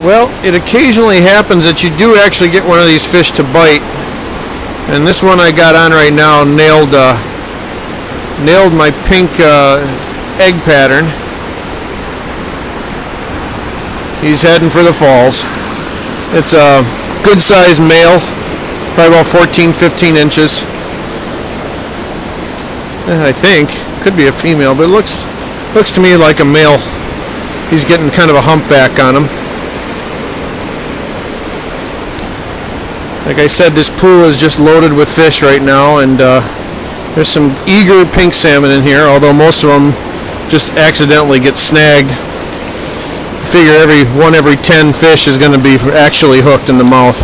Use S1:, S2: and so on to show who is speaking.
S1: Well, it occasionally happens that you do actually get one of these fish to bite, and this one I got on right now nailed my pink egg pattern. He's heading for the falls. It's a good sized male, probably about 14-15 inches. I think could be a female, but it looks to me like a male. He's getting kind of a humpback on him. Like I said, this pool is just loaded with fish right now, and there's some eager pink salmon in here, although most of them just accidentally get snagged. I figure every 10 fish is going to be actually hooked in the mouth.